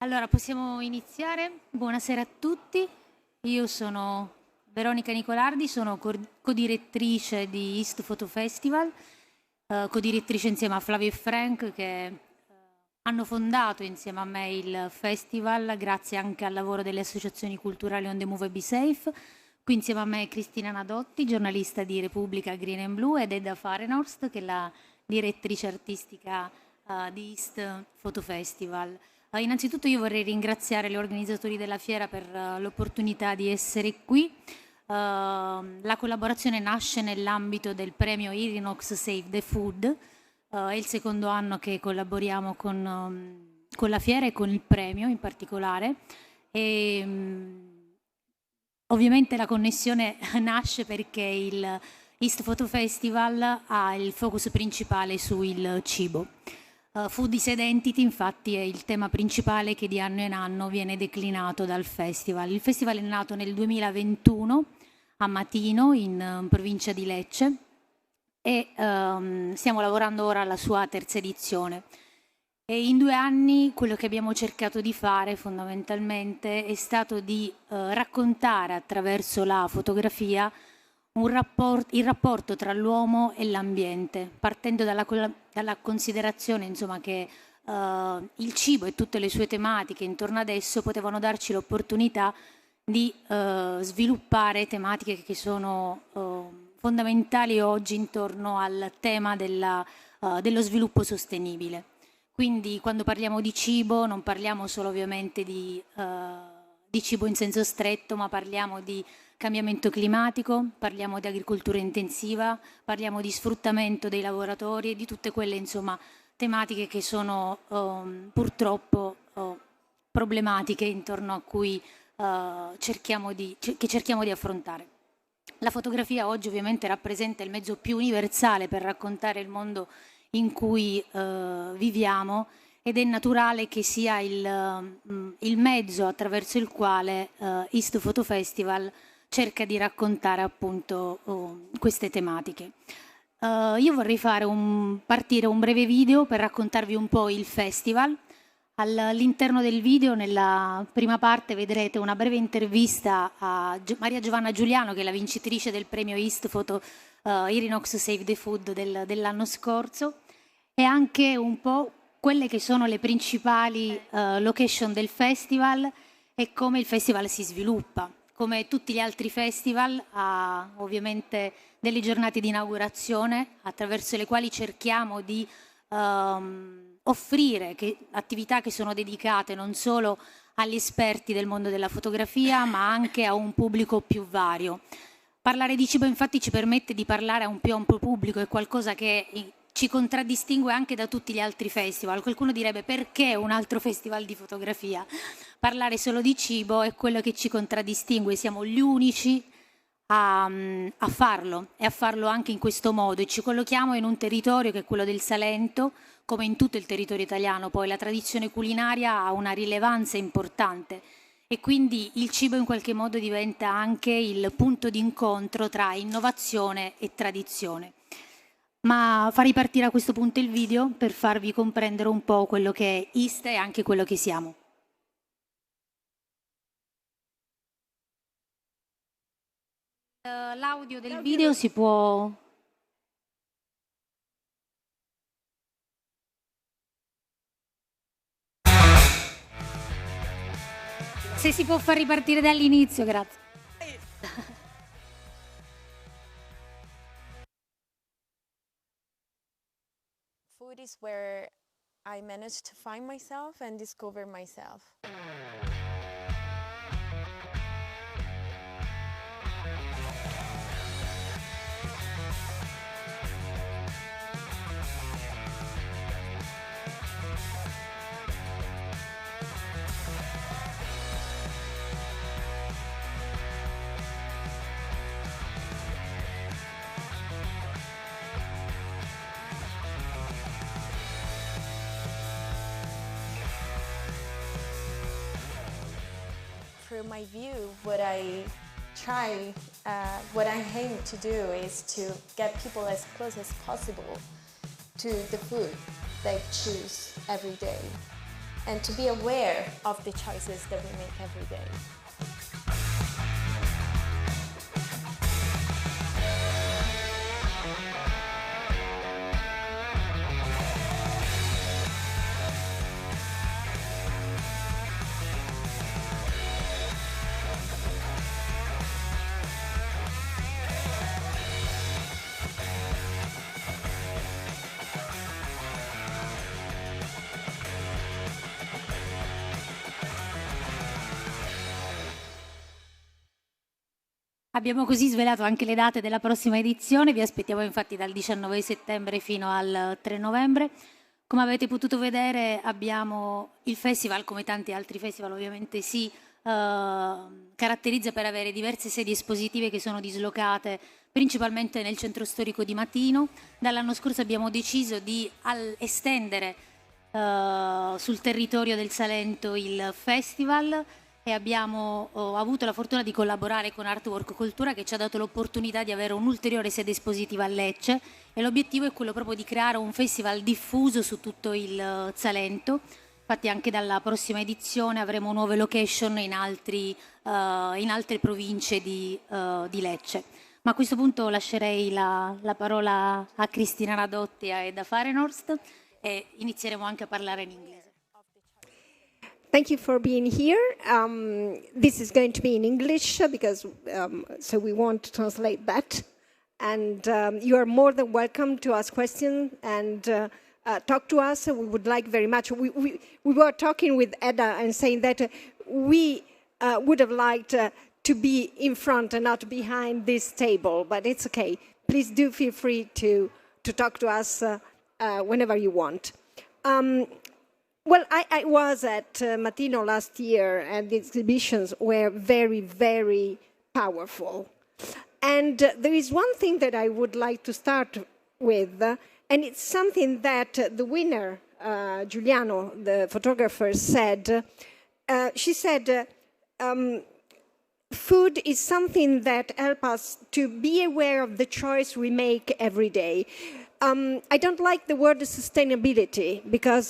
Allora, possiamo iniziare? Buonasera a tutti. Io sono Veronica Nicolardi, sono codirettrice di Yeast Photo Festival, codirettrice insieme a Flavio e Frank che hanno fondato insieme a me il festival grazie anche al lavoro delle associazioni culturali On The Move e Be Safe. Qui insieme a me è Cristina Nadotti, giornalista di Repubblica, Green&Blue, ed Edda Fahrenhorst, che è la direttrice artistica di Yeast Photo Festival. Innanzitutto io vorrei ringraziare gli organizzatori della fiera per l'opportunità di essere qui. La collaborazione nasce nell'ambito del premio Irinox Save the Food. È il secondo anno che collaboriamo con la fiera e con il premio in particolare. E, ovviamente la connessione nasce perché il Yeast Photo Festival ha il focus principale sul cibo. Food is Identity infatti è il tema principale che di anno in anno viene declinato dal festival. Il festival è nato nel 2021 a Matino, in provincia di Lecce, e stiamo lavorando ora alla sua terza edizione. E in 2 anni quello che abbiamo cercato di fare fondamentalmente è stato di raccontare attraverso la fotografia il rapporto tra l'uomo e l'ambiente, partendo dalla considerazione insomma, che il cibo e tutte le sue tematiche intorno ad esso potevano darci l'opportunità di sviluppare tematiche che sono fondamentali oggi intorno al tema dello sviluppo sostenibile. Quindi quando parliamo di cibo non parliamo solo ovviamente di cibo in senso stretto, ma parliamo di cambiamento climatico, parliamo di agricoltura intensiva, parliamo di sfruttamento dei lavoratori e di tutte quelle insomma, tematiche che sono purtroppo problematiche intorno a cui cerchiamo di affrontare. La fotografia oggi ovviamente rappresenta il mezzo più universale per raccontare il mondo in cui viviamo ed è naturale che sia il mezzo attraverso il quale Yeast Photo Festival cerca di raccontare appunto queste tematiche. Io vorrei partire un breve video per raccontarvi un po' il festival. All'interno del video, nella prima parte, vedrete una breve intervista a Maria Giovanna Giuliano, che è la vincitrice del premio Yeast Photo Irinox Save the Food dell'anno scorso, e anche un po' quelle che sono le principali location del festival e come il festival si sviluppa. Come tutti gli altri festival ha ovviamente delle giornate di inaugurazione attraverso le quali cerchiamo di offrire attività che sono dedicate non solo agli esperti del mondo della fotografia ma anche a un pubblico più vario. Parlare di cibo infatti ci permette di parlare a un più ampio pubblico, è qualcosa che ci contraddistingue anche da tutti gli altri festival. Qualcuno direbbe perché un altro festival di fotografia? Parlare solo di cibo è quello che ci contraddistingue, siamo gli unici a farlo e a farlo anche in questo modo, e ci collochiamo in un territorio che è quello del Salento, come in tutto il territorio italiano. Poi la tradizione culinaria ha una rilevanza importante e quindi il cibo in qualche modo diventa anche il punto di incontro tra innovazione e tradizione. Ma farei partire a questo punto il video per farvi comprendere un po' quello che è Yeast e anche quello che siamo. L'audio del video si può... Se si può far ripartire dall'inizio, grazie. Food is where I managed to find myself and discover myself. Through my view, what I aim to do is to get people as close as possible to the food they choose every day. and to be aware of the choices that we make every day. Abbiamo così svelato anche le date della prossima edizione, vi aspettiamo infatti dal 19 settembre fino al 3 novembre. Come avete potuto vedere abbiamo il festival, come tanti altri festival ovviamente si caratterizza per avere diverse sedi espositive che sono dislocate principalmente nel centro storico di Matino. Dall'anno scorso abbiamo deciso di estendere sul territorio del Salento il festival e abbiamo avuto la fortuna di collaborare con Artwork Cultura, che ci ha dato l'opportunità di avere un'ulteriore sede espositiva a Lecce, e l'obiettivo è quello proprio di creare un festival diffuso su tutto il Salento. Infatti anche dalla prossima edizione avremo nuove location in altre province di Lecce. Ma a questo punto lascerei la parola a Cristina Nadotti e a Edda Fahrenhorst e inizieremo anche a parlare in inglese. Thank you for being here. This is going to be in English because so we won't translate that. And you are more than welcome to ask questions and talk to us. We would like very much. We were talking with Edda and saying that we would have liked to be in front and not behind this table, but it's okay. Please do feel free to talk to us whenever you want. Well, I was at Matino last year, and the exhibitions were very, very powerful. And there is one thing that I would like to start with, and it's something that the winner, Giuliano, the photographer, said. She said, food is something that helps us to be aware of the choice we make every day. I don't like the word sustainability because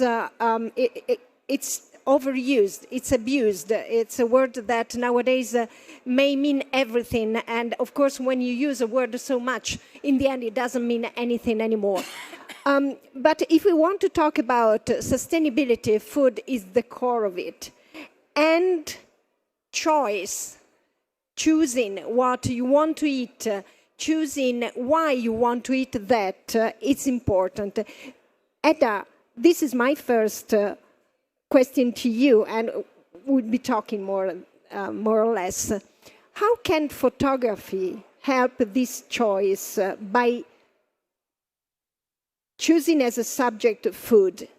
it's overused, it's abused. It's a word that nowadays may mean everything. And of course, when you use a word so much, in the end, it doesn't mean anything anymore. But if we want to talk about sustainability, food is the core of it. And choice, choosing what you want to eat, choosing why you want to eat that, it's important. Edda, this is my first question to you, and we'll be talking more or less. How can photography help this choice by choosing as a subject food?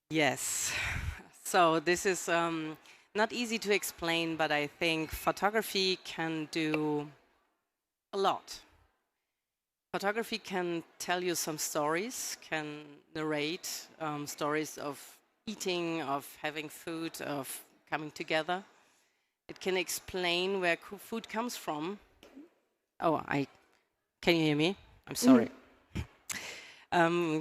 Yes. So this is not easy to explain, but I think photography can do a lot. Photography can tell you some stories, can narrate stories of eating, of having food, of coming together. It can explain where food comes from. Oh, can you hear me? I'm sorry.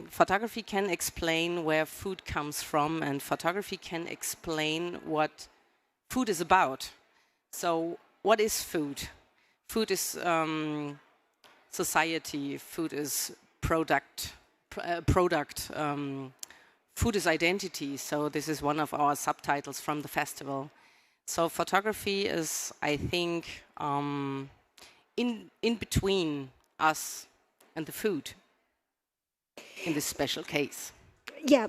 Photography can explain where food comes from, and photography can explain what food is about. So what is food? Food is society, food is product, food is identity. So this is one of our subtitles from the festival. So photography is, I think, in between us and the food in this special case. Yeah,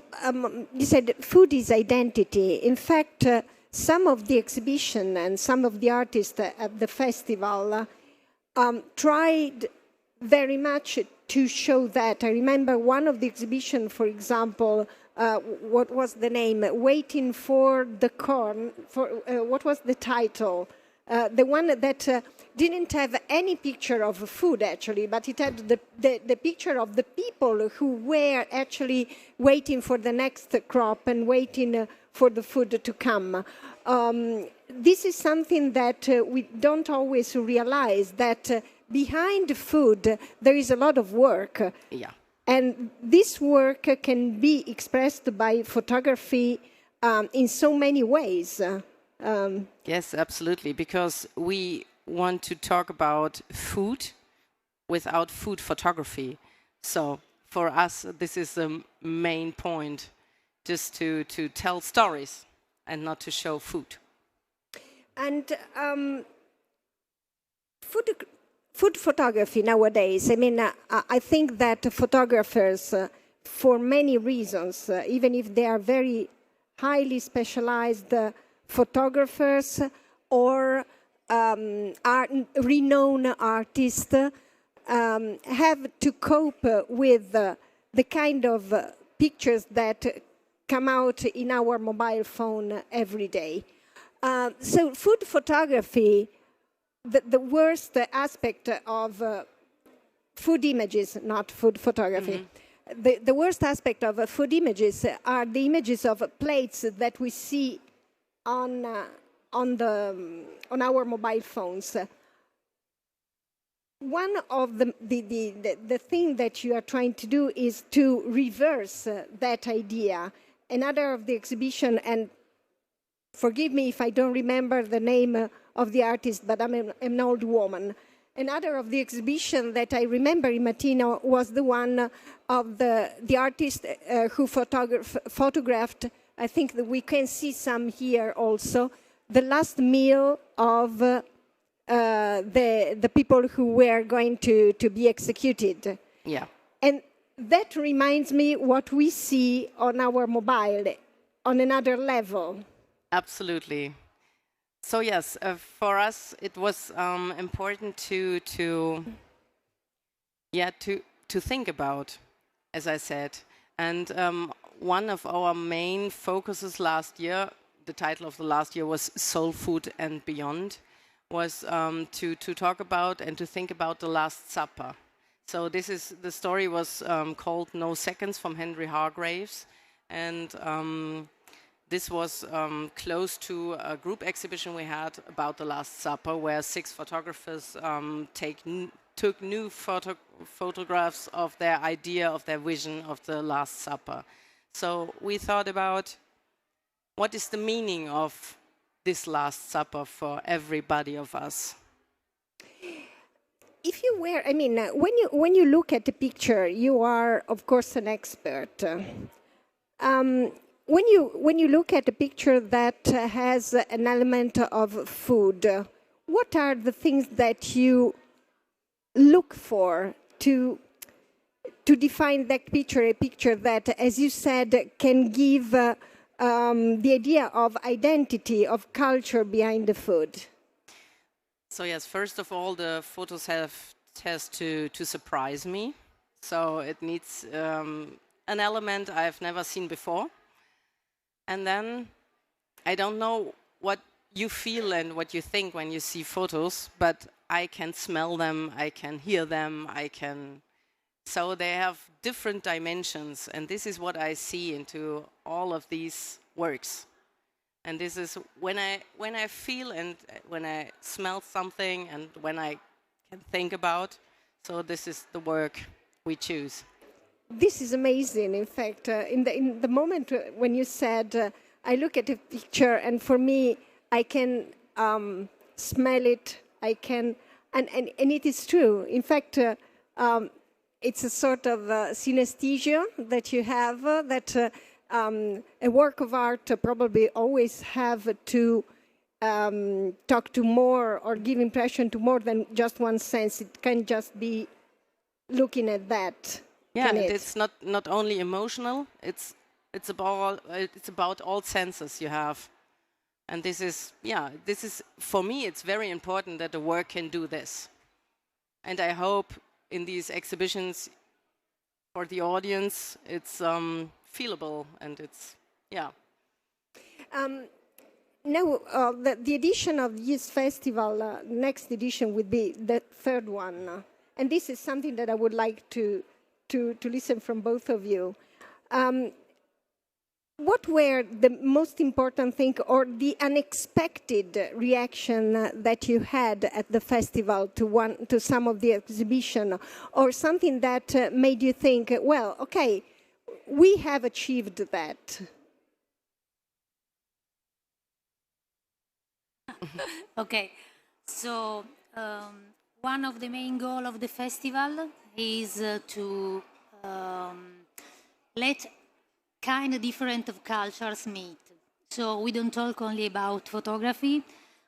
you said food is identity. In fact, some of the exhibition and some of the artists at the festival tried very much to show that. I remember one of the exhibition, for example, what was the name? Waiting for the corn. What was the title? The one that didn't have any picture of food, actually, but it had the picture of the people who were actually waiting for the next crop and waiting for the food to come. This is something that we don't always realize, that behind food there is a lot of work. Yeah. And this work can be expressed by photography in so many ways. Yes, absolutely, because we want to talk about food without food photography. So for us, this is the main point, just to tell stories and not to show food. And food photography nowadays, I mean, I think that photographers, for many reasons, even if they are very highly specialized photographers or renowned artists, have to cope with the kind of pictures that come out in our mobile phone every day. So food photography, the worst aspect of food images, not food photography, the worst aspect of food images are the images of plates that we see on our mobile phones. One of the thing that you are trying to do is to reverse that idea. Another of the exhibition, and forgive me if I don't remember the name of the artist, but I'm an old woman. Another of the exhibition that I remember in Matino was the one of the artist who photographed, I think that we can see some here also, the last meal of the people who were going to be executed. Yeah. And that reminds me what we see on our mobile on another level. Absolutely. So yes, for us it was important to think about, as I said, and one of our main focuses last year, the title of the last year was Soul Food and Beyond, was to talk about and to think about the Last Supper. So the story was called No Seconds from Henry Hargraves, and this was close to a group exhibition we had about the Last Supper, where 6 photographers took new photographs of their idea, of their vision of the Last Supper. So we thought about what is the meaning of this Last Supper for everybody of us. If you were, I mean, when you look at the picture, you are, of course, an expert. When you look at a picture that has an element of food, what are the things that you look for to define that picture, a picture that, as you said, can give the idea of identity, of culture behind the food? So yes, first of all, the photos has to surprise me. So it needs an element I've never seen before. And then I don't know what you feel and what you think when you see photos, but I can smell them, I can hear them, so they have different dimensions, and this is what I see into all of these works. And this is when I feel and when I smell something and when I can think about, so this is the work we choose. This is amazing. In fact, in the moment when you said, I look at a picture and for me, I can smell it, I can, and it is true. In fact, it's a sort of synesthesia that you have, that a work of art probably always have to talk to more or give impression to more than just one sense. It can't just be looking at that. Yeah, and it's not only emotional. It's about all senses you have, and this is for me. It's very important that the work can do this, and I hope in these exhibitions for the audience it's feelable and it's Now, the edition of the Yeast Festival, next edition would be the 3rd one, and this is something that I would like to listen from both of you. what were the most important thing or the unexpected reaction that you had at the festival to some of the exhibition, or something that made you think, well, okay, we have achieved that? Okay, so one of the main goals of the festival is to let kind of different of cultures meet. So we don't talk only about photography,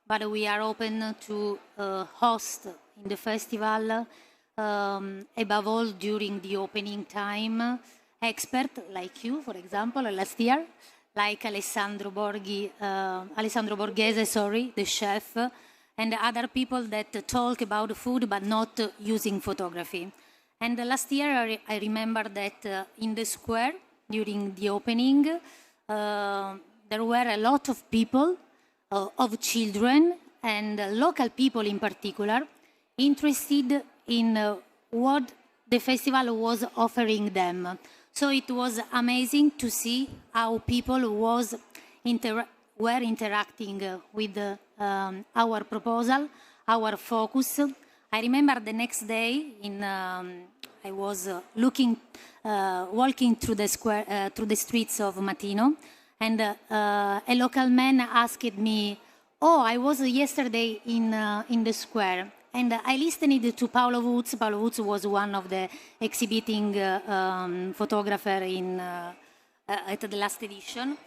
but we are open to host in the festival, above all during the opening time, expert like you, for example, last year, like Alessandro Borghese, sorry, the chef, and other people that talk about food but not using photography. And last year I remember that in the square during the opening there were a lot of people, of children and local people in particular, interested in what the festival was offering them. So it was amazing to see how people were interacting with our proposal, our focus. I remember the next day, I was walking through the square, through the streets of Matino, and a local man asked me, "Oh, I was yesterday in the square." And I listened to Paolo Woods. Paolo Woods was one of the exhibiting photographers at the last edition,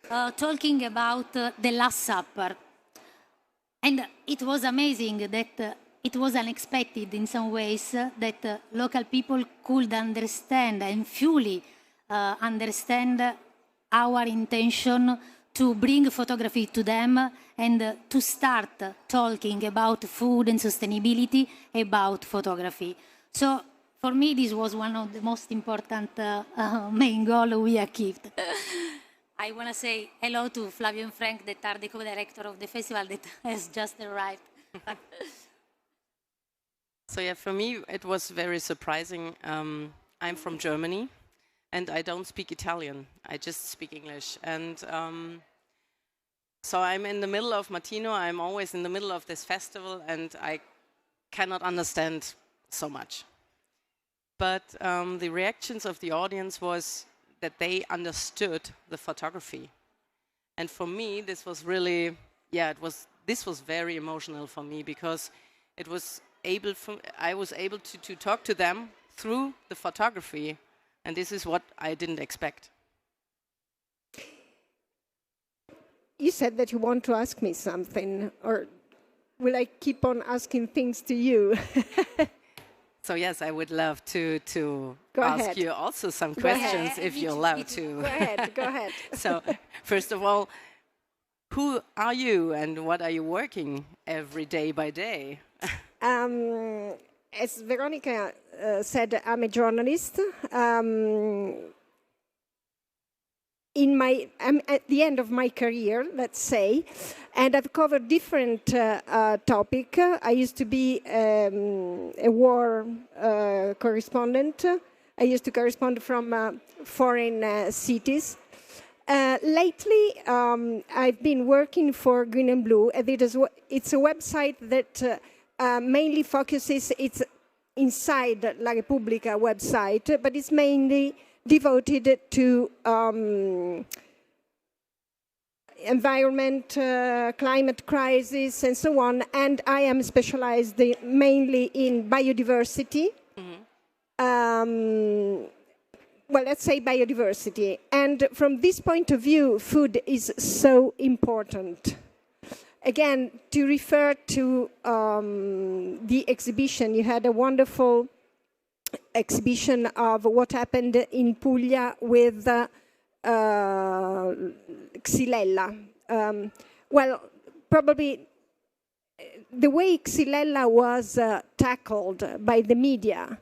talking about the Last Supper. And it was amazing that it was unexpected in some ways that local people could understand and fully understand our intention to bring photography to them and to start talking about food and sustainability about photography. So for me, this was one of the most important main goals we achieved. I want to say hello to Flavio and Frank, that are the co-director of the festival that has just arrived. So yeah, for me, it was very surprising. I'm from Germany, and I don't speak Italian. I just speak English. And so I'm in the middle of Matino. I'm always in the middle of this festival, and I cannot understand so much. But the reactions of the audience was that they understood the photography. And for me, this was really, this was very emotional for me, because it was I was able to talk to them through the photography. And this is what I didn't expect. You said that you want to ask me something, or will I keep on asking things to you? So yes, I would love to Go ask ahead. you also some Go questions, ahead. if you're allowed to. Go ahead, go ahead. So first of all, who are you and what are you working every day by day? As Veronica said, I'm a journalist. I'm at the end of my career, let's say, and I've covered different topics. I used to be a war correspondent. I used to correspond from foreign cities. Lately, I've been working for Green&Blue, and it's a website that mainly focuses, it's inside La Repubblica website, but it's mainly devoted to environment, climate crisis, and so on. And I am specialized mainly in biodiversity. Well, let's say biodiversity. And from this point of view, food is so important. Again, to refer to the exhibition, you had a wonderful exhibition of what happened in Puglia with Xylella. Well, probably the way Xylella was tackled by the media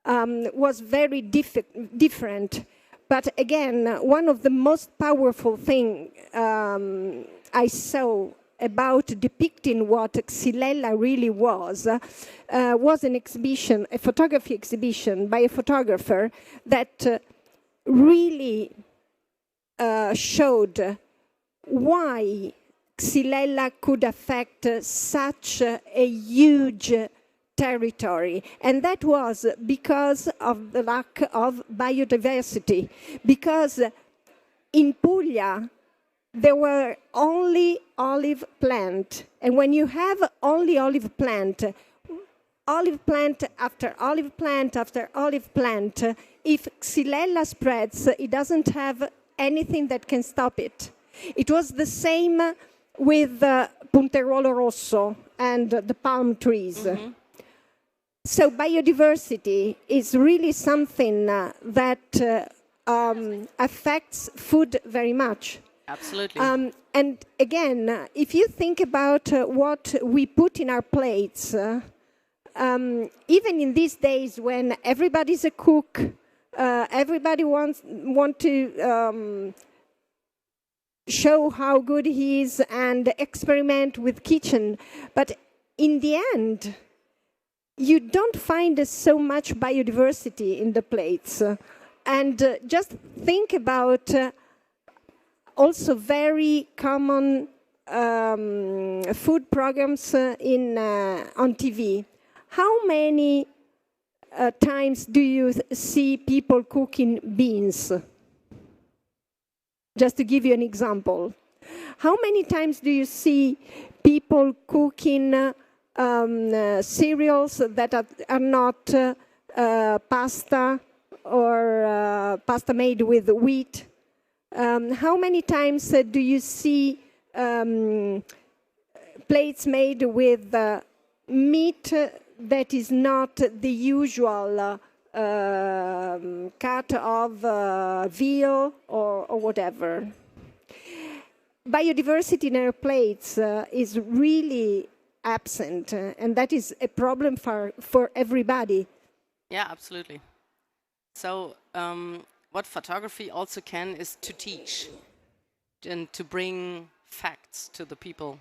was very different. But again, one of the most powerful things I saw about depicting what Xylella really was an exhibition, a photography exhibition by a photographer that really showed why Xylella could affect such a huge territory. And that was because of the lack of biodiversity. Because in Puglia, there were only olive plant. And when you have only olive plant after olive plant after olive plant, if Xylella spreads, it doesn't have anything that can stop it. It was the same with Punteruolo Rosso and the palm trees. Mm-hmm. So biodiversity is really something that affects food very much. Absolutely. And again, if you think about what we put in our plates, even in these days when everybody's a cook, everybody want to show how good he is and experiment with kitchen, but in the end, you don't find so much biodiversity in the plates. And just think about also very common food programs on TV. How many times do you see people cooking beans? Just to give you an example. How many times do you see people cooking cereals that are not pasta or pasta made with wheat? How many times do you see plates made with meat that is not the usual cut of veal or whatever? Biodiversity in our plates is really absent, and that is a problem for everybody. Yeah, absolutely. So what photography also can is to teach and to bring facts to the people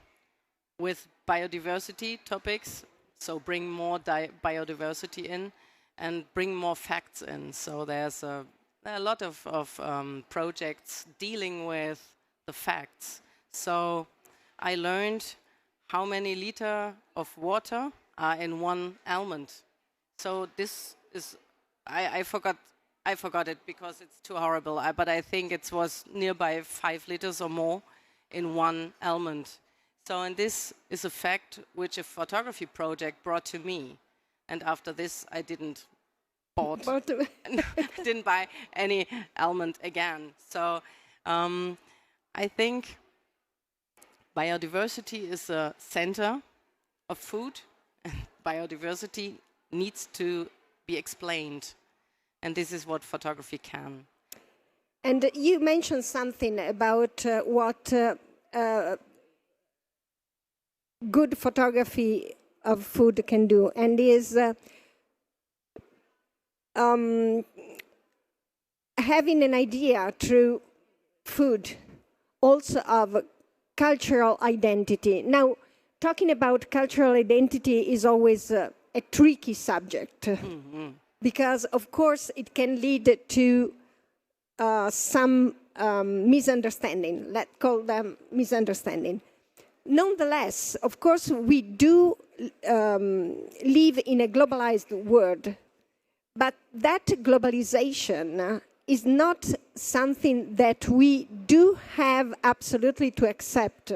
with biodiversity topics. So bring more biodiversity in and bring more facts in. So there's a lot of projects dealing with the facts. So I learned how many liters of water are in one almond. So this is, I forgot it because it's too horrible, but I think it was nearby 5 liters or more in one almond. So, and this is a fact which a photography project brought to me. And after this, I didn't buy any almond again. So I think biodiversity is a center of food. Biodiversity needs to be explained. And this is what photography can. And you mentioned something about what good photography of food can do, and is having an idea through food also of cultural identity. Now, talking about cultural identity is always a tricky subject, mm-hmm. because of course it can lead to some misunderstanding. Let's call them misunderstanding. Nonetheless, of course, we do live in a globalized world, but that globalization is not something that we do have absolutely to accept.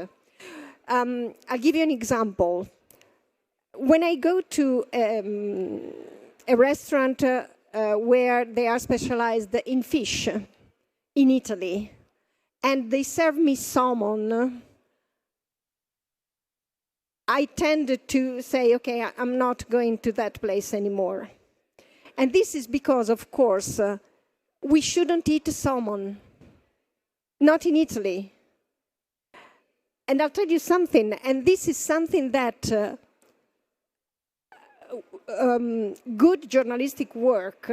I'll give you an example. When I go to a restaurant where they are specialized in fish in Italy, and they serve me salmon, I tend to say, okay, I'm not going to that place anymore. And this is because, of course, we shouldn't eat salmon, not in Italy. And I'll tell you something, and this is something that good journalistic work,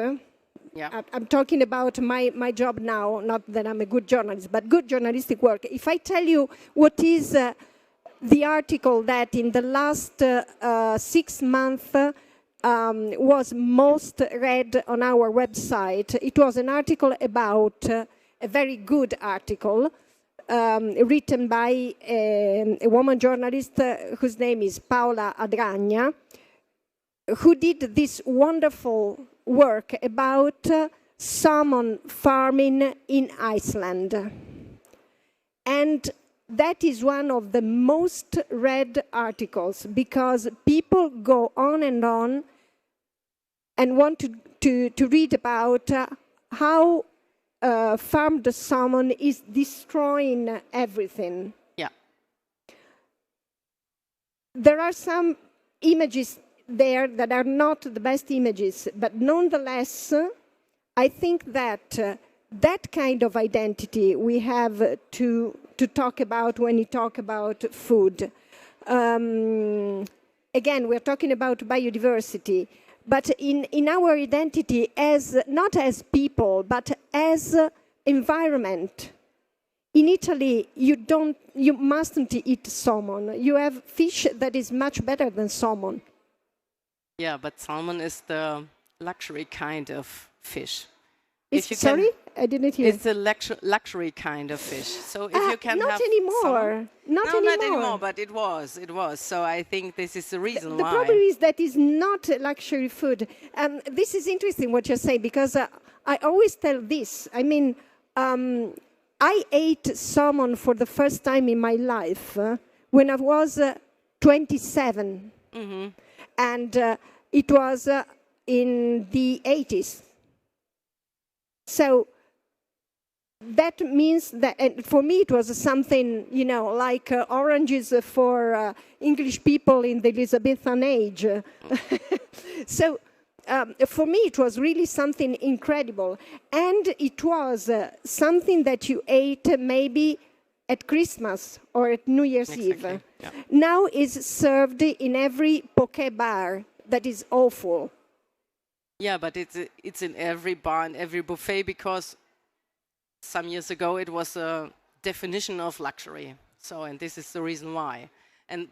yeah. I'm talking about my job now, not that I'm a good journalist, but good journalistic work. If I tell you what is the article that in the last 6 months was most read on our website, it was an article about a very good article written by a woman journalist whose name is Paola Adragna, who did this wonderful work about salmon farming in Iceland. And that is one of the most read articles because people go on and want to read about how farmed salmon is destroying everything. Yeah. There are some images there that are not the best images, but nonetheless, I think that that kind of identity we have to talk about when we talk about food. Again, we're talking about biodiversity, but in our identity as not as people, but as environment. In Italy, you mustn't eat salmon. You have fish that is much better than salmon. Yeah, but salmon is the luxury kind of fish. Sorry, I didn't hear. It's a luxury kind of fish. So if you can not have anymore. salmon, not anymore, but it was. So I think this is the reason why. The problem is that it's not luxury food. This is interesting what you're saying because I always tell this. I mean, I ate salmon for the first time in my life when I was 27. Mm-hmm. And it was in the 80s. So that means that, and for me it was something, like oranges for English people in the Elizabethan age. So for me it was really something incredible. And it was something that you ate maybe at Christmas or at New Year's Eve. Yeah. Now it's served in every poke bar. That is awful. Yeah, but it's in every bar and every buffet because some years ago it was a definition of luxury. So, and this is the reason why.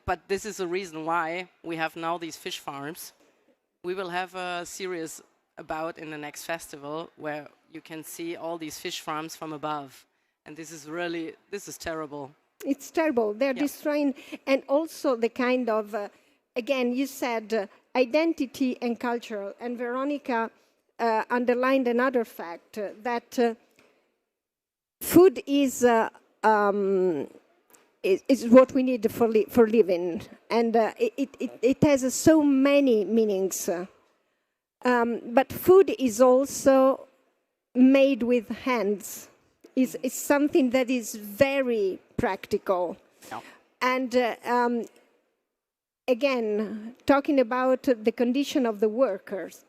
But this is the reason why we have now these fish farms. We will have a series about in the next festival where you can see all these fish farms from above. And this is terrible. It's terrible. They're destroying, and also the kind of, again, you said identity and cultural. And Veronica underlined another fact that food is what we need for living, and it has so many meanings. But food is also made with hands. Is something that is very practical. Yeah. And again, talking about the condition of the workers,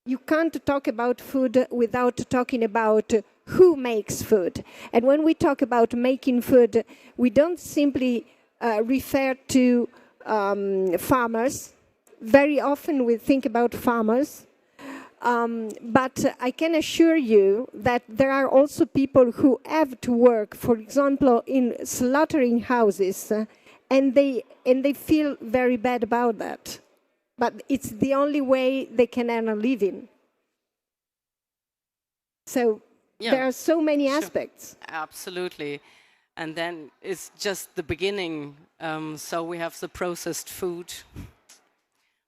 you can't talk about food without talking about who makes food. And when we talk about making food, we don't simply refer to farmers. Very often we think about farmers. But I can assure you that there are also people who have to work, for example, in slaughtering houses, and they feel very bad about that. But it's the only way they can earn a living. So there are so many aspects. Absolutely. And then it's just the beginning. So we have the processed food.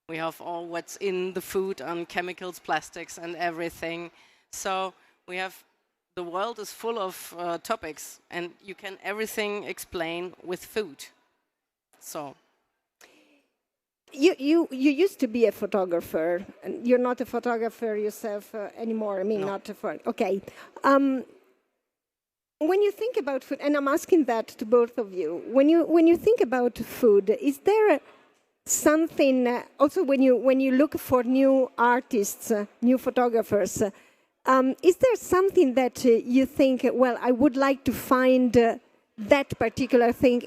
We have all what's in the food on chemicals, plastics, and everything. So the world is full of topics, and you can everything explain with food. So. You used to be a photographer, and you're not a photographer yourself anymore. I mean, No. not a okay. When you think about food, and I'm asking that to both of you, when you think about food, is there something also when you look for new artists, new photographers? Is there something that you think, well, I would like to find that particular thing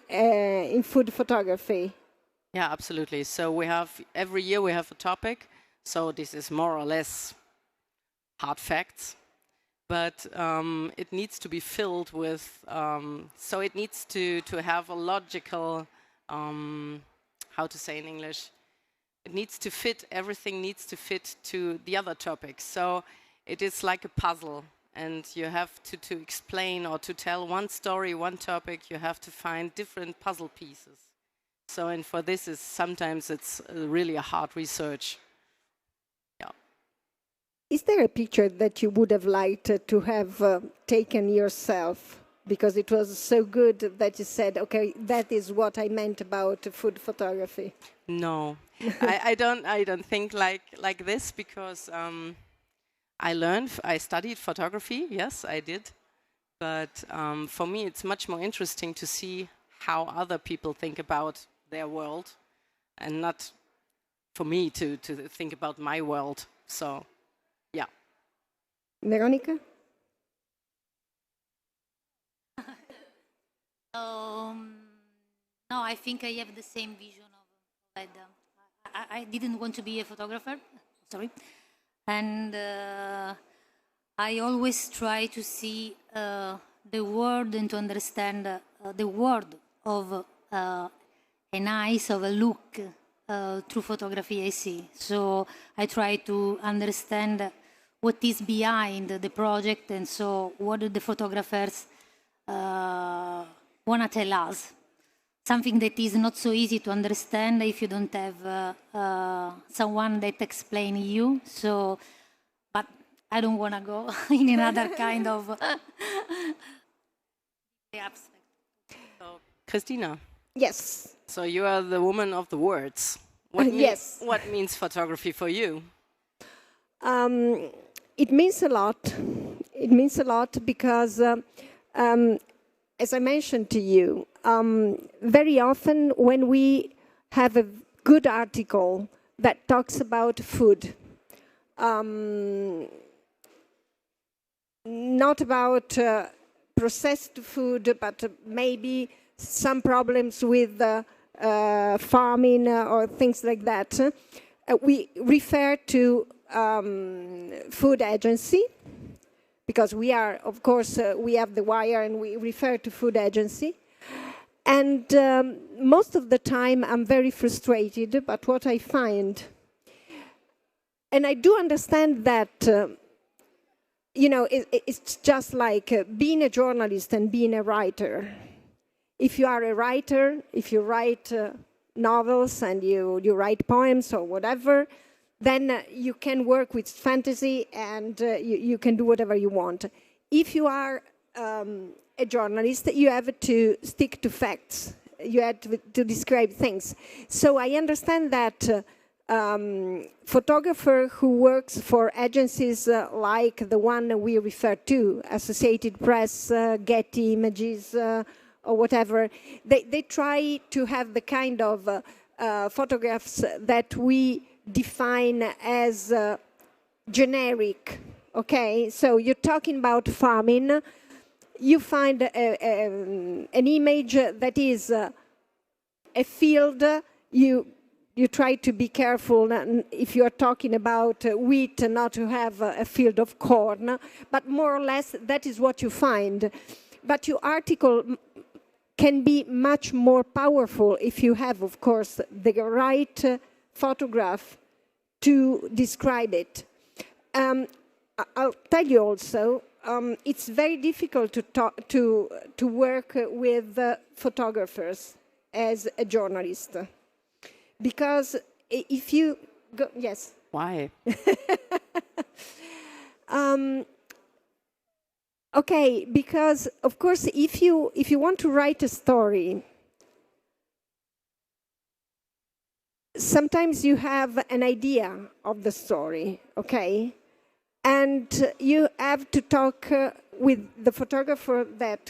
in food photography? Yeah, absolutely. So every year we have a topic. So this is more or less hard facts, but it needs to be filled with. So it needs to have a logical. How to say in English? It needs to fit. Everything needs to fit to the other topics. So it is like a puzzle, and you have to explain or to tell one story, one topic, you have to find different puzzle pieces. So, and for this is sometimes it's really a hard research. Yeah. Is there a picture that you would have liked to have taken yourself because it was so good that you said, okay, that is what I meant about food photography? No, I don't think like this, because I studied photography. Yes, I did, but for me, it's much more interesting to see how other people think about their world, and not for me to think about my world. So, yeah. Veronica? No, I think I have the same vision of Edda. I didn't want to be a photographer, sorry, and I always try to see the world and to understand the world of an eyes, of a look through photography I see. So I try to understand what is behind the project, and so what do the photographers want to tell us. Something that is not so easy to understand if you don't have someone that explain you. So, but I don't want to go in another kind of abstract. So, Cristina. Yes. So you are the woman of the words. Yes. What means photography for you? It means a lot. It means a lot because, as I mentioned to you, very often when we have a good article that talks about food, not about processed food, but maybe some problems with farming or things like that, we refer to food agency, because we are, of course, we have the wire and we refer to food agency. And most of the time I'm very frustrated, but what I find, and I do understand that, it's just like being a journalist and being a writer. If you are a writer, if you write novels and you write poems or whatever, then you can work with fantasy and you can do whatever you want. If you are a journalist, you have to stick to facts. You have to describe things. So I understand that photographer who works for agencies like the one we refer to, Associated Press, Getty Images, or whatever, they try to have the kind of photographs that we define as generic, okay? So you're talking about farming, you find an image that is a field, you try to be careful if you're talking about wheat, not to have a field of corn, but more or less that is what you find. But your article can be much more powerful if you have, of course, the right photograph to describe it. I'll tell you also, it's very difficult to work with photographers as a journalist, because if you go, yes. Why? Okay, because of course, if you want to write a story, sometimes you have an idea of the story, okay? And you have to talk with the photographer that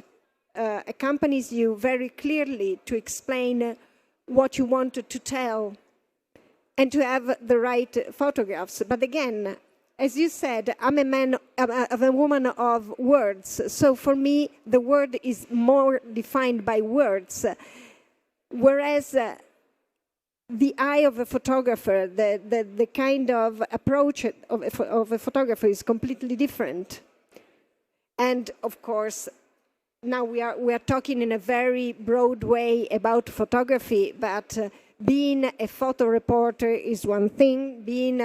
accompanies you very clearly to explain what you wanted to tell and to have the right photographs. But again, as you said, I'm a woman of words. So for me, the word is more defined by words, whereas the eye of a photographer, the kind of approach of a photographer is completely different. And of course, now we are talking in a very broad way about photography, but being a photo reporter is one thing, being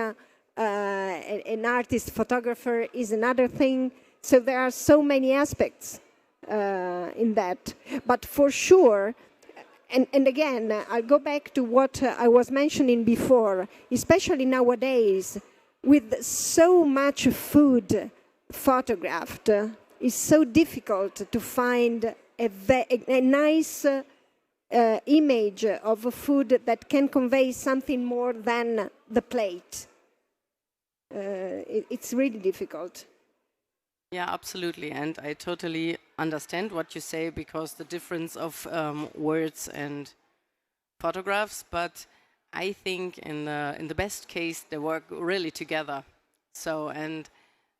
an artist photographer is another thing. So there are so many aspects in that. But for sure, and again, I'll go back to what I was mentioning before, especially nowadays, with so much food photographed, it's so difficult to find a nice image of a food that can convey something more than the plate. It's really difficult. Yeah, absolutely. And I totally understand what you say, because the difference of words and photographs, but I think in the best case they work really together. So, and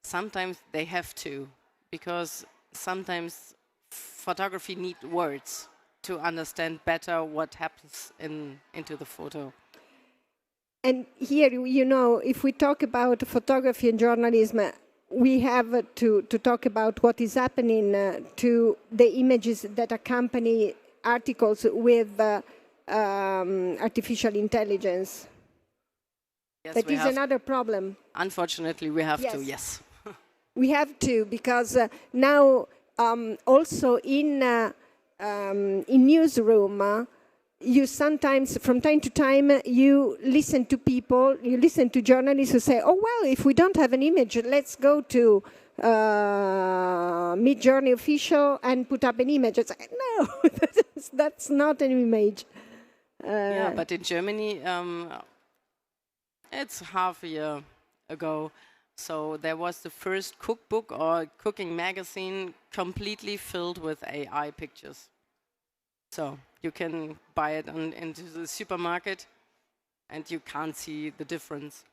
sometimes they have to, because sometimes photography need words to understand better what happens into the photo. And here, you know, if we talk about photography and journalism, we have to talk about what is happening to the images that accompany articles with artificial intelligence. Yes, that is another problem. Unfortunately, we have to, yes. We have to, because now also in newsroom, you sometimes, from time to time, you listen to people, you listen to journalists who say, oh, well, if we don't have an image, let's go to Mid-Journey Official and put up an image. It's like, no, that's not an image. Yeah, but in Germany, it's half a year ago, so there was the first cookbook or cooking magazine completely filled with AI pictures. So you can buy it into the supermarket and you can't see the difference.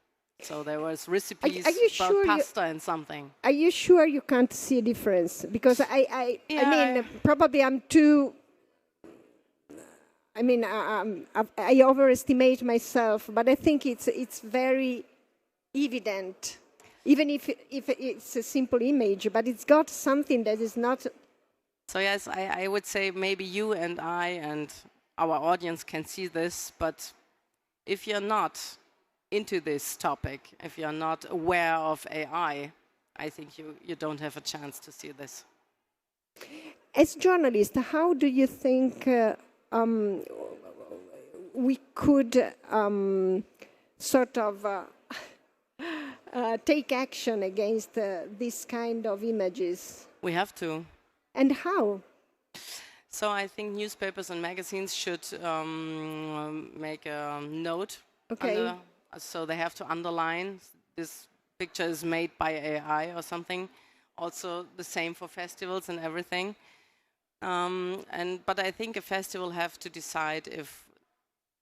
So there was recipes about pasta and something. Are you sure you can't see a difference? Because I mean, probably I'm too... I mean, I overestimate myself, but I think it's very evident, even if it's a simple image, but it's got something that is not... So yes, I would say maybe you and I and our audience can see this, but if you're not into this topic, if you're not aware of AI, I think you don't have a chance to see this. As journalists, how do you think we could sort of take action against this kind of images? We have to. And how? So I think newspapers and magazines should make a note. Okay. So they have to underline this picture is made by AI or something. Also the same for festivals and everything. But I think a festival have to decide if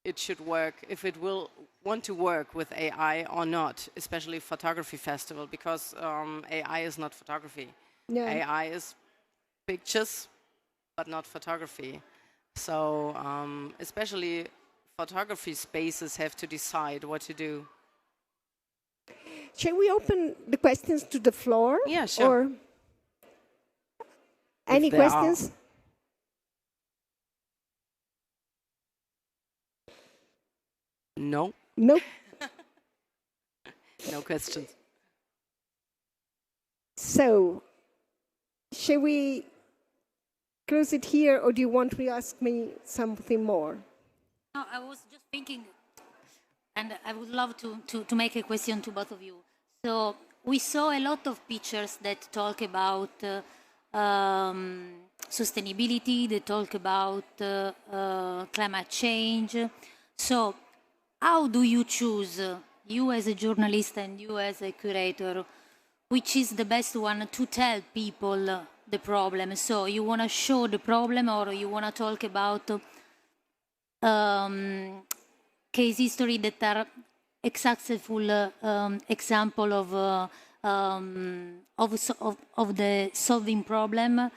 it should work, if it will want to work with AI or not, especially photography festival, because AI is not photography. Yeah. AI is pictures, but not photography. So especially photography spaces have to decide what to do. Shall we open the questions to the floor? Yeah, sure. Or any questions? No. Nope. No questions. So, shall we close it here, or do you want to ask me something more? No, I was just thinking, and I would love to make a question to both of you. So we saw a lot of pictures that talk about sustainability, they talk about climate change. So how do you choose, you as a journalist and you as a curator, which is the best one to tell people the problem? So you want to show the problem, or you want to talk about case history that are a successful example of the solving problem?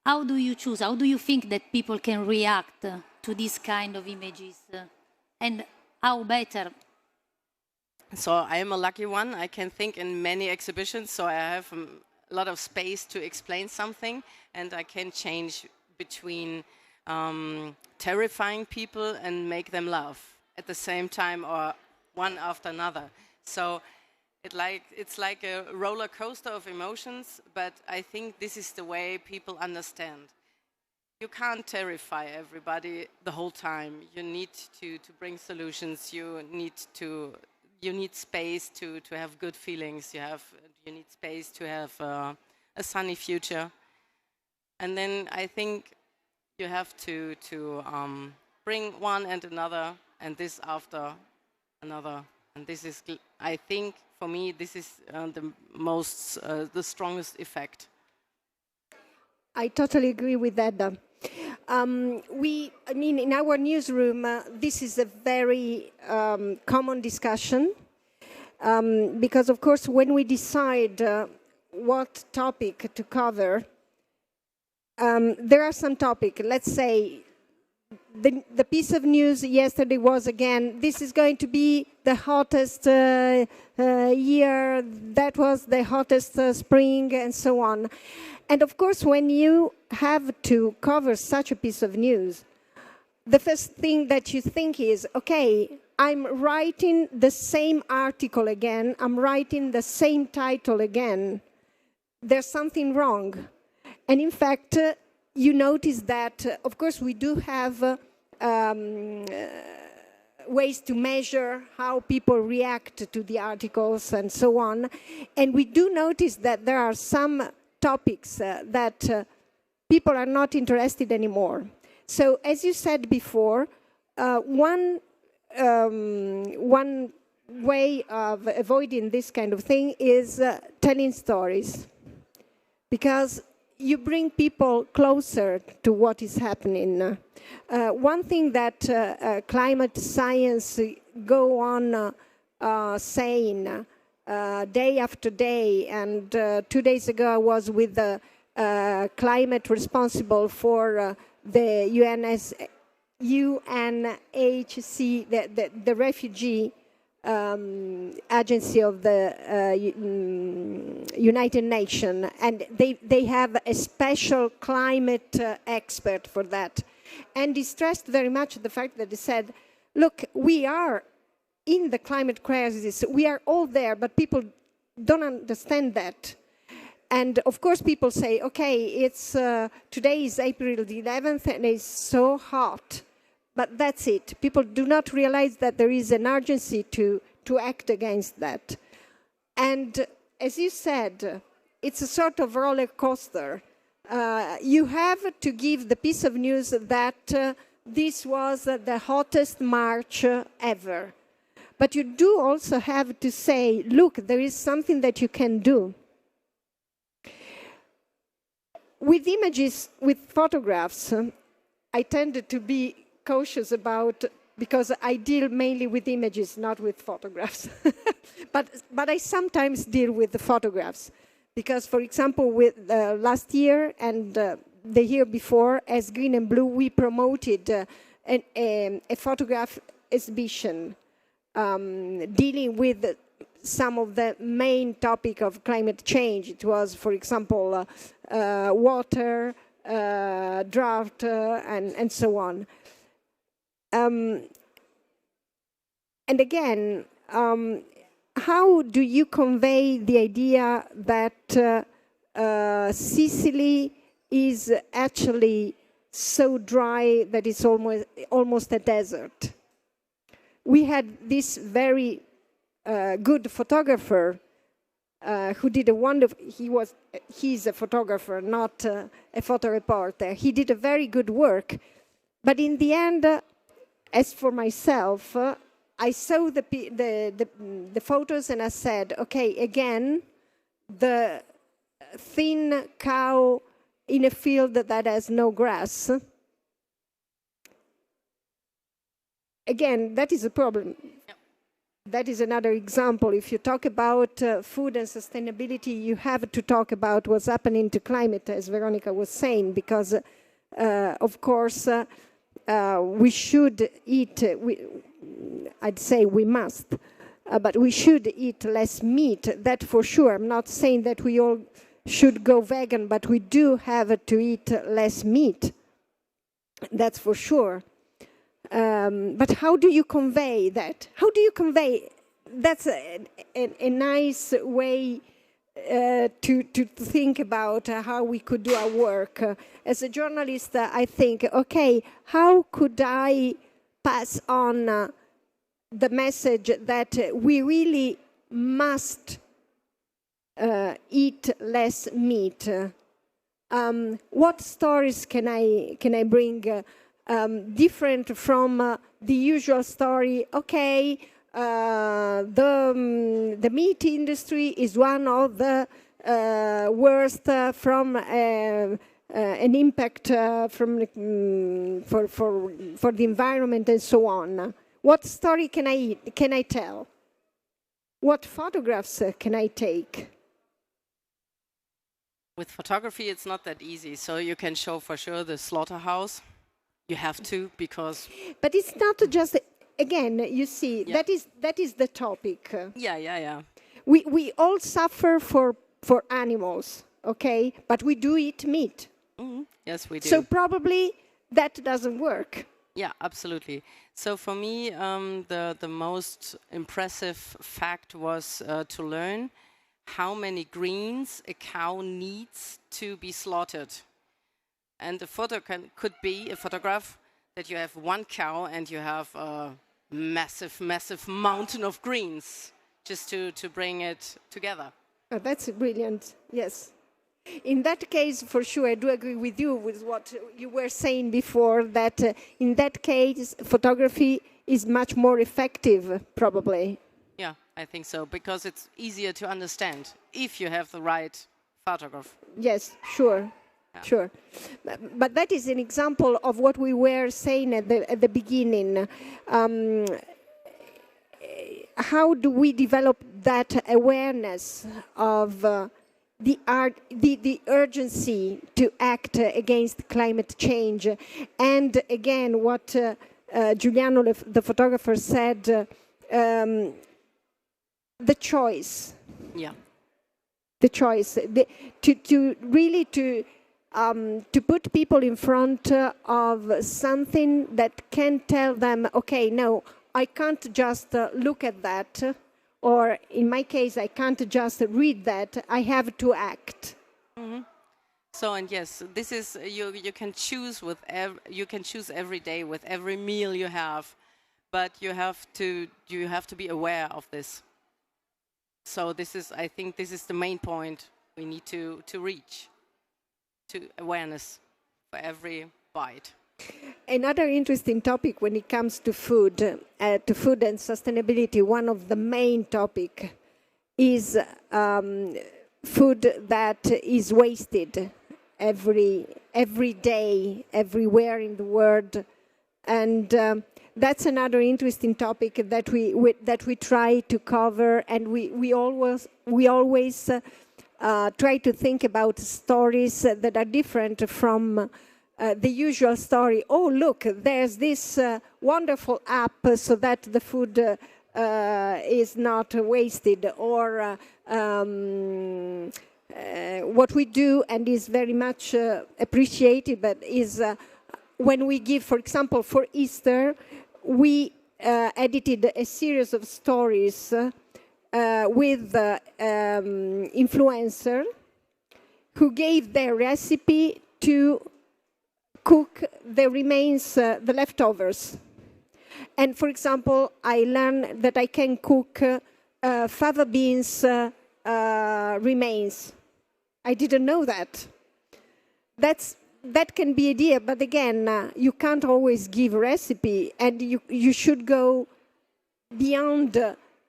How do you choose? How do you think that people can react to this kind of images? And how better? So I am a lucky one. I can think in many exhibitions, so I have a lot of space to explain something, and I can change between terrifying people and make them laugh at the same time, or one after another. So It's like a roller coaster of emotions, but I think this is the way people understand. You can't terrify everybody the whole time. You need to bring solutions. You need space to have good feelings. You need space to have a sunny future. And then I think you have to bring one and another, and this after another. And this is, I think, for me, this is the strongest effect. I totally agree with Edda. In our newsroom, this is a very common discussion because, of course, when we decide what topic to cover, there are some topics. Let's say the piece of news yesterday was, again, this is going to be the hottest year, that was the hottest spring, and so on. And of course, when you have to cover such a piece of news, the first thing that you think is, okay, I'm writing the same article again, I'm writing the same title again. There's something wrong. And in fact, you notice that, of course, we do have ways to measure how people react to the articles and so on. And we do notice that there are some topics that people are not interested anymore. So, as you said before, one way of avoiding this kind of thing is telling stories, because you bring people closer to what is happening. One thing that climate science go on saying day after day, and 2 days ago I was with the climate responsible for the UNHC, the refugee agency of the United Nations, and they have a special climate expert for that. And he stressed very much the fact that he said, look, we are in the climate crisis, we are all there, but people don't understand that. And of course people say, okay, it's today is April the 11th and it's so hot. But that's it. People do not realize that there is an urgency to act against that. And as you said, it's a sort of roller coaster. You have to give the piece of news that this was the hottest March ever. But you do also have to say, look, there is something that you can do. With images, with photographs, I tended to be cautious about, because I deal mainly with images, not with photographs. but I sometimes deal with the photographs. Because, for example, with last year and the year before, as Green&Blue, we promoted a photograph exhibition dealing with some of the main topic of climate change. It was, for example, water, drought, and so on. And again, how do you convey the idea that Sicily is actually so dry that it's almost a desert? We had this very good photographer who did a wonderful, he's a photographer, not a photo reporter. He did a very good work. But in the end, as for myself, I saw the photos and I said, okay, again, the thin cow in a field that has no grass. Again, that is a problem. Yep. That is another example. If you talk about food and sustainability, you have to talk about what's happening to climate, as Veronica was saying, because, of course, we should eat, I'd say we must, but we should eat less meat, that for sure. I'm not saying that we all should go vegan, but we do have to eat less meat, that's for sure. But how do you convey that? How do you convey that's a nice way to think about how we could do our work. As a journalist, I think, okay, how could I pass on the message that we really must eat less meat? What stories can I bring different from the usual story? Okay, the meat industry is one of the worst from an impact for the environment and so on. What story can I tell? What photographs can I take? With photography, it's not that easy. So you can show for sure the slaughterhouse. You have to, because... But it's not just, again, you see, Yeah. that is the topic. Yeah. We all suffer for animals, okay? But we do eat meat. Mhm. Yes, we do. So probably that doesn't work. Yeah, absolutely. So for me, the most impressive fact was to learn how many greens a cow needs to be slaughtered. And the photo could be a photograph that you have one cow and you have a massive, massive mountain of greens just to bring it together. Oh, that's brilliant, yes. In that case, for sure, I do agree with you with what you were saying before, that in that case, photography is much more effective, probably. Yeah, I think so, because it's easier to understand if you have the right photograph. Yes, sure. Yeah. Sure. But that is an example of what we were saying at the beginning. How do we develop that awareness of the urgency to act against climate change? And again, what Giuliano, the photographer, said, the choice. Yeah. The choice. To really put people in front of something that can tell them, okay, no, I can't just look at that, or in my case, I can't just read that. I have to act. Mm-hmm. So, and yes, this is you can choose with you can choose every day with every meal you have, but you have to be aware of this. So this is, I think, this is the main point we need to reach. To awareness for every bite. Another interesting topic when it comes to food and sustainability, one of the main topic is food that is wasted every day, everywhere in the world, and that's another interesting topic that we try to cover, and we always try to think about stories that are different from the usual story. Oh, look, there's this wonderful app so that the food is not wasted. Or what we do, and is very much appreciated, but is when we give, for example, for Easter, we edited a series of stories with influencer who gave their recipe to cook the remains, the leftovers. And for example, I learned that I can cook fava beans remains. I didn't know that. That can be an idea, but again, you can't always give a recipe, and you should go beyond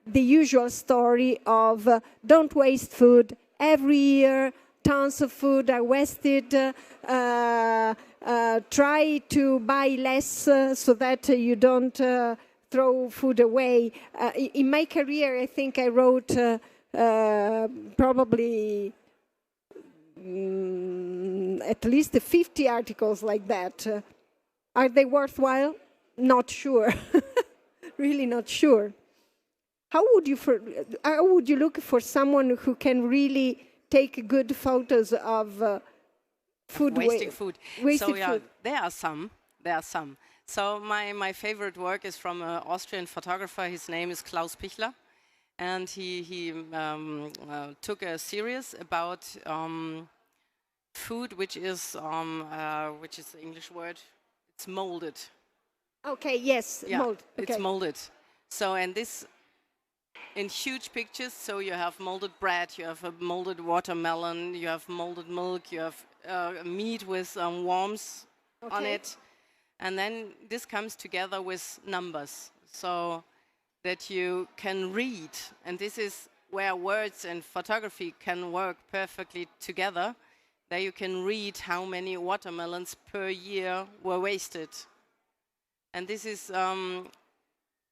the usual story of don't waste food. Every year, tons of food are wasted. Try to buy less so that you don't throw food away. In my career, I think I wrote probably at least 50 articles like that. Are they worthwhile? Not sure. Really not sure. How would you look for someone who can really take good photos of food wasting food? Wasted so yeah, food. There are some. So my favorite work is from an Austrian photographer. His name is Klaus Pichler. and he took a series about food, which is the English word. It's molded. Okay, yes, Yeah, mold. it's Okay. molded. So, and this in huge pictures. So you have molded bread, you have a molded watermelon, you have molded milk, you have meat with worms on Okay. it, and then this comes together with numbers, so that you can read. And this is where words and photography can work perfectly together. There you can read how many watermelons per year were wasted. And this is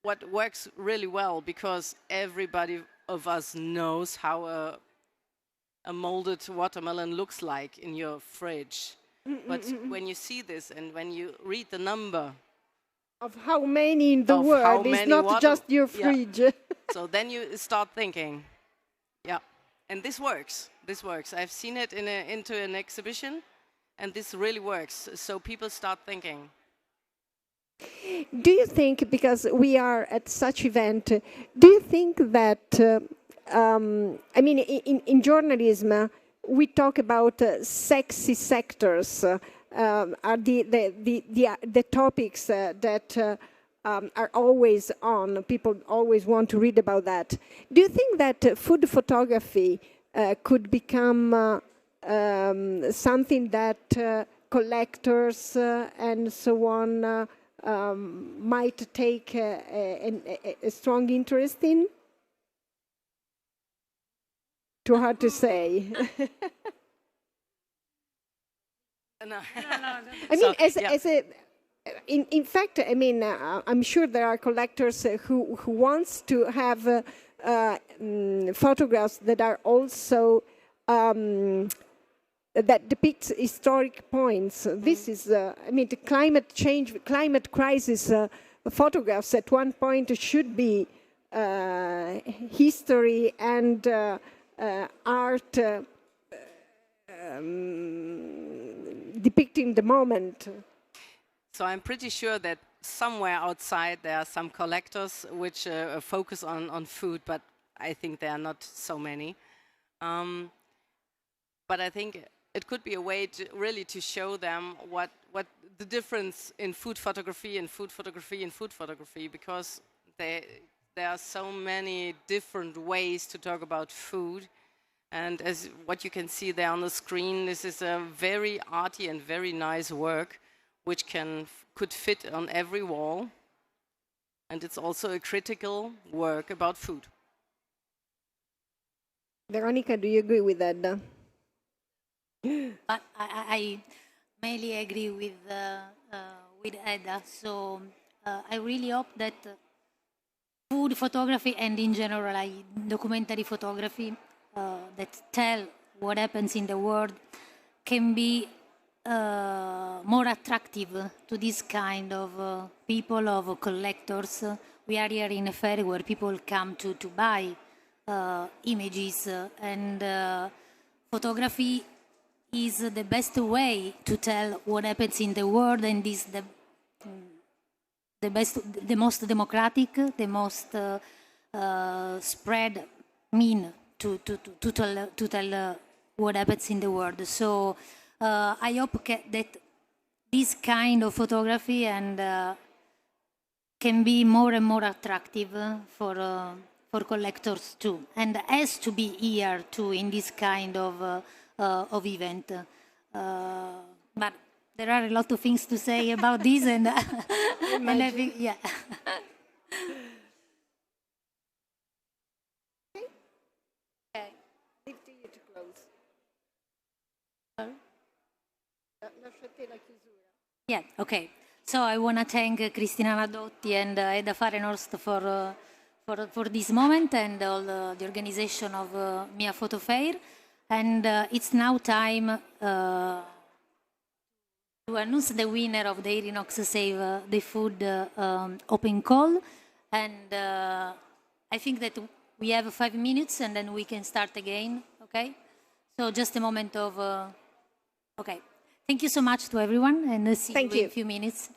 what works really well, because everybody of us knows how a molded watermelon looks like in your fridge. But when you see this and when you read the number Of how many in the of how world, it's many not just your yeah. fridge. So then you start thinking, yeah, and this works. This works. I've seen it into an exhibition, and this really works. So people start thinking. Do you think, because we are at such event, do you think that, I mean, in journalism, we talk about sexy sectors, are the topics that are always on, people always want to read about that. Do you think that food photography could become something that collectors and so on might take a strong interest in? Too hard to say. No. I mean, in fact, I mean, I'm sure there are collectors who wants to have photographs that are also that depicts historic points. This is, I mean, the climate change, climate crisis photographs at one point should be history and art depicting the moment. So I'm pretty sure that somewhere outside there are some collectors which focus on food, but I think there are not so many. But I think it could be a way to really to show them what the difference in food photography and food photography and food photography, because there are so many different ways to talk about food. And as what you can see there on the screen, this is a very arty and very nice work, which could fit on every wall. And it's also a critical work about food. Veronica, do you agree with that? But I mainly agree with Edda. So I really hope that food photography and in general documentary photography that tell what happens in the world can be more attractive to this kind of people, of collectors. We are here in a fair where people come to buy images, and photography is the best way to tell what happens in the world, and is the most democratic, the most spread mean to tell what happens in the world. So I hope that this kind of photography and can be more and more attractive for collectors too, and has to be here too in this kind of event. But there are a lot of things to say about this, and and I think, yeah. Okay. Leave to you to close. Sorry? Lasciate la chiusura. Yeah, okay. So I want to thank Cristina Nadotti and Edda Fahrenhorst for this moment and all the organization of Mia Photo Fair. And it's now time to announce the winner of the Irinox Save the Food open call. And I think that we have 5 minutes and then we can start again, okay? So just a moment of, okay. Thank you so much to everyone, and see you in a few minutes.